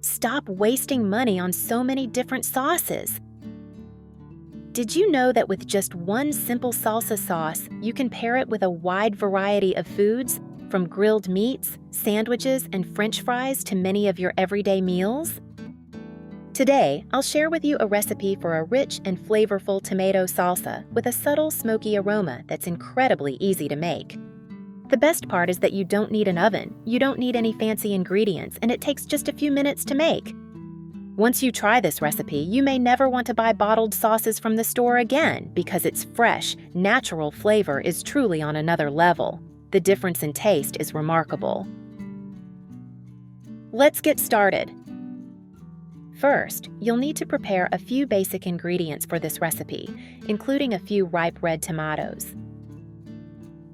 Stop wasting money on so many different sauces. Did you know that with just one simple salsa sauce, you can pair it with a wide variety of foods, from grilled meats, sandwiches, and French fries to many of your everyday meals? Today, I'll share with you a recipe for a rich and flavorful tomato salsa with a subtle smoky aroma that's incredibly easy to make. The best part is that you don't need an oven, you don't need any fancy ingredients, and it takes just a few minutes to make. Once you try this recipe, you may never want to buy bottled sauces from the store again because its fresh, natural flavor is truly on another level. The difference in taste is remarkable. Let's get started. First, you'll need to prepare a few basic ingredients for this recipe, including a few ripe red tomatoes.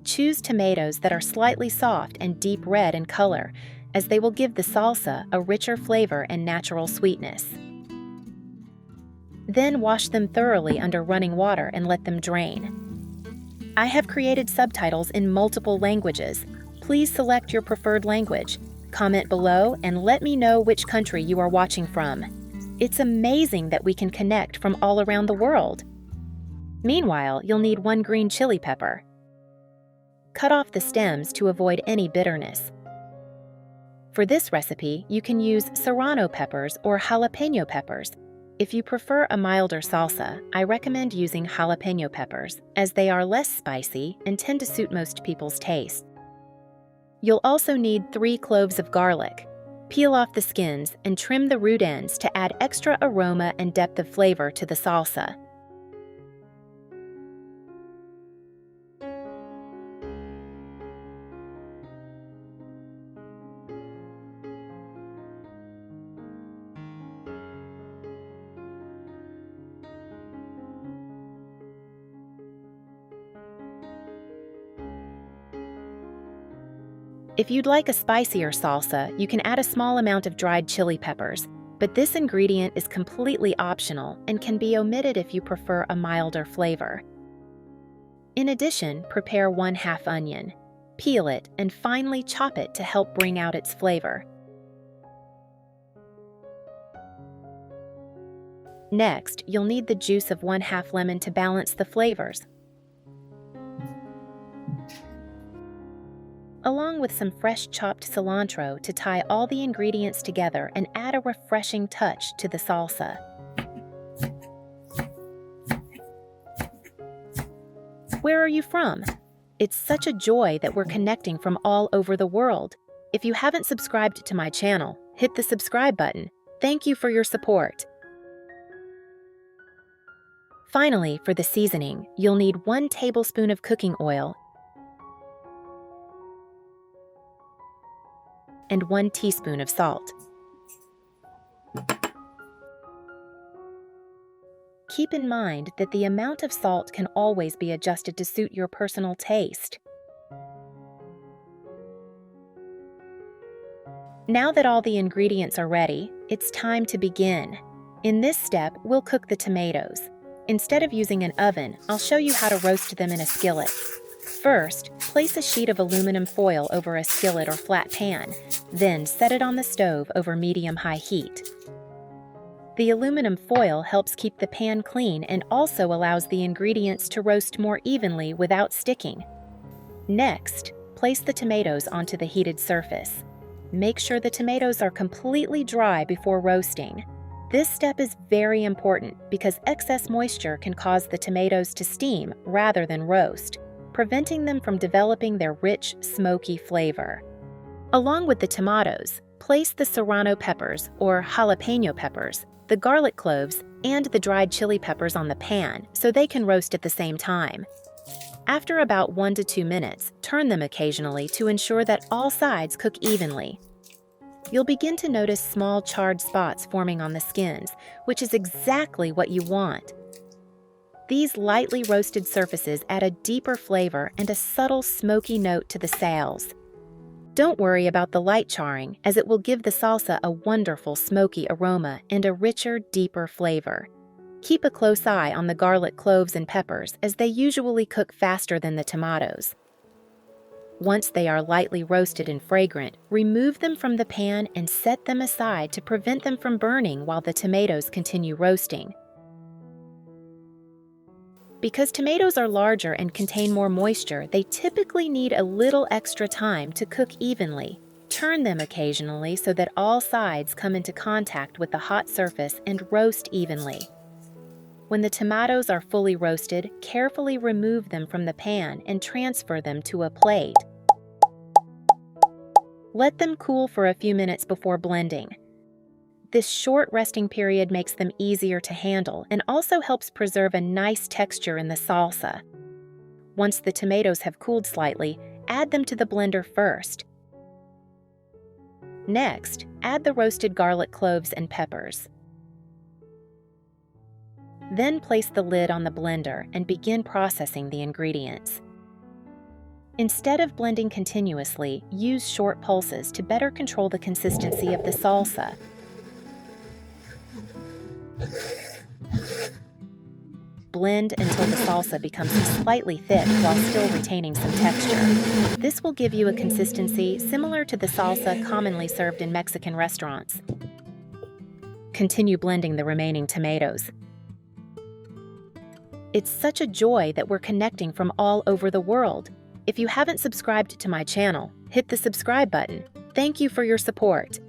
Choose tomatoes that are slightly soft and deep red in color, as they will give the salsa a richer flavor and natural sweetness. Then wash them thoroughly under running water and let them drain. I have created subtitles in multiple languages. Please select your preferred language. Comment below and let me know which country you are watching from. It's amazing that we can connect from all around the world. Meanwhile, you'll need 1 green chili pepper. Cut off the stems to avoid any bitterness. For this recipe, you can use serrano peppers or jalapeno peppers. If you prefer a milder salsa, I recommend using jalapeno peppers, as they are less spicy and tend to suit most people's taste. You'll also need 3 cloves of garlic. Peel off the skins and trim the root ends to add extra aroma and depth of flavor to the salsa. If you'd like a spicier salsa, you can add a small amount of dried chili peppers, but this ingredient is completely optional and can be omitted if you prefer a milder flavor. In addition, prepare 1/2 onion. Peel it and finely chop it to help bring out its flavor. Next, you'll need the juice of 1/2 lemon to balance the flavors, along with some fresh chopped cilantro to tie all the ingredients together and add a refreshing touch to the salsa. Where are you from? It's such a joy that we're connecting from all over the world. If you haven't subscribed to my channel, hit the subscribe button. Thank you for your support. Finally, for the seasoning, you'll need 1 tablespoon of cooking oil and 1 teaspoon of salt. Keep in mind that the amount of salt can always be adjusted to suit your personal taste. Now that all the ingredients are ready, it's time to begin. In this step, we'll cook the tomatoes. Instead of using an oven, I'll show you how to roast them in a skillet. First, place a sheet of aluminum foil over a skillet or flat pan, then set it on the stove over medium-high heat. The aluminum foil helps keep the pan clean and also allows the ingredients to roast more evenly without sticking. Next, place the tomatoes onto the heated surface. Make sure the tomatoes are completely dry before roasting. This step is very important because excess moisture can cause the tomatoes to steam rather than roast, preventing them from developing their rich, smoky flavor. Along with the tomatoes, place the serrano peppers or jalapeno peppers, the garlic cloves, and the dried chili peppers on the pan so they can roast at the same time. After about 1 to 2 minutes, turn them occasionally to ensure that all sides cook evenly. You'll begin to notice small charred spots forming on the skins, which is exactly what you want. These lightly roasted surfaces add a deeper flavor and a subtle smoky note to the sales. Don't worry about the light charring, as it will give the salsa a wonderful smoky aroma and a richer, deeper flavor. Keep a close eye on the garlic cloves and peppers, as they usually cook faster than the tomatoes. Once they are lightly roasted and fragrant, remove them from the pan and set them aside to prevent them from burning while the tomatoes continue roasting. Because tomatoes are larger and contain more moisture, they typically need a little extra time to cook evenly. Turn them occasionally so that all sides come into contact with the hot surface and roast evenly. When the tomatoes are fully roasted, carefully remove them from the pan and transfer them to a plate. Let them cool for a few minutes before blending. This short resting period makes them easier to handle and also helps preserve a nice texture in the salsa. Once the tomatoes have cooled slightly, add them to the blender first. Next, add the roasted garlic cloves and peppers. Then place the lid on the blender and begin processing the ingredients. Instead of blending continuously, use short pulses to better control the consistency of the salsa. Blend until the salsa becomes slightly thick while still retaining some texture. This will give you a consistency similar to the salsa commonly served in Mexican restaurants. Continue blending the remaining tomatoes. It's such a joy that we're connecting from all over the world. If you haven't subscribed to my channel, hit the subscribe button. Thank you for your support.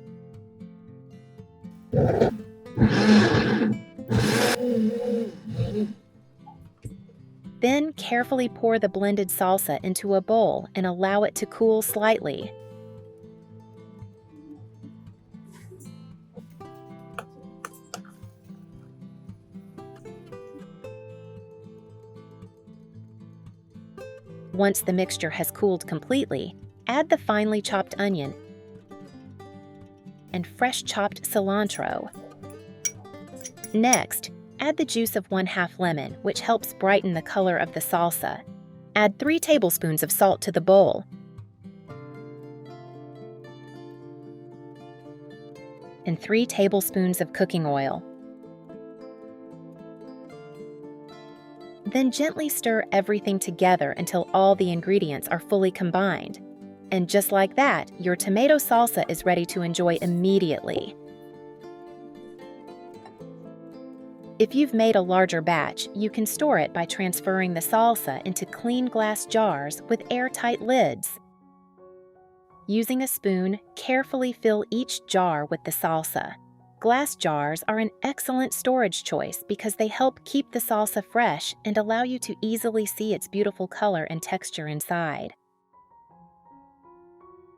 Then carefully pour the blended salsa into a bowl and allow it to cool slightly. Once the mixture has cooled completely, add the finely chopped onion and fresh chopped cilantro. Next, add the juice of 1/2 lemon, which helps brighten the color of the salsa. Add 3 tablespoons of salt to the bowl. And 3 tablespoons of cooking oil. Then gently stir everything together until all the ingredients are fully combined. And just like that, your tomato salsa is ready to enjoy immediately. If you've made a larger batch, you can store it by transferring the salsa into clean glass jars with airtight lids. Using a spoon, carefully fill each jar with the salsa. Glass jars are an excellent storage choice because they help keep the salsa fresh and allow you to easily see its beautiful color and texture inside.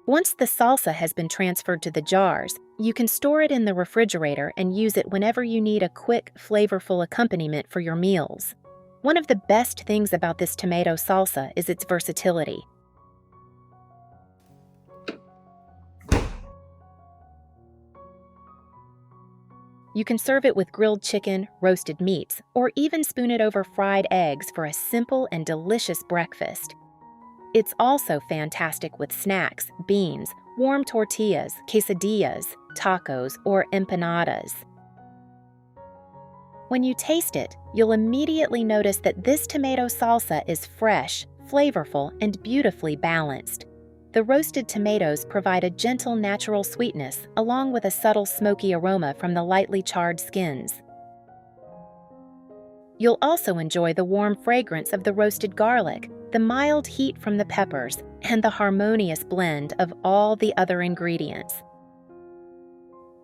Once the salsa has been transferred to the jars, you can store it in the refrigerator and use it whenever you need a quick, flavorful accompaniment for your meals. One of the best things about this tomato salsa is its versatility. You can serve it with grilled chicken, roasted meats, or even spoon it over fried eggs for a simple and delicious breakfast. It's also fantastic with snacks, beans, warm tortillas, quesadillas, tacos, or empanadas. When you taste it, you'll immediately notice that this tomato salsa is fresh, flavorful, and beautifully balanced. The roasted tomatoes provide a gentle natural sweetness along with a subtle smoky aroma from the lightly charred skins. You'll also enjoy the warm fragrance of the roasted garlic, the mild heat from the peppers, and the harmonious blend of all the other ingredients.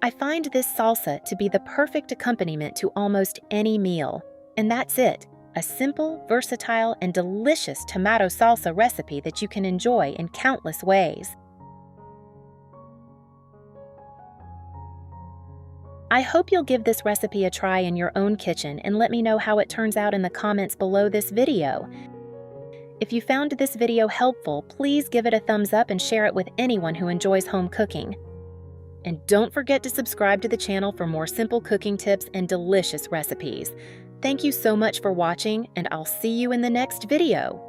I find this salsa to be the perfect accompaniment to almost any meal, and that's it. A simple, versatile, and delicious tomato salsa recipe that you can enjoy in countless ways. I hope you'll give this recipe a try in your own kitchen and let me know how it turns out in the comments below this video. If you found this video helpful, please give it a thumbs up and share it with anyone who enjoys home cooking. And don't forget to subscribe to the channel for more simple cooking tips and delicious recipes. Thank you so much for watching, and I'll see you in the next video.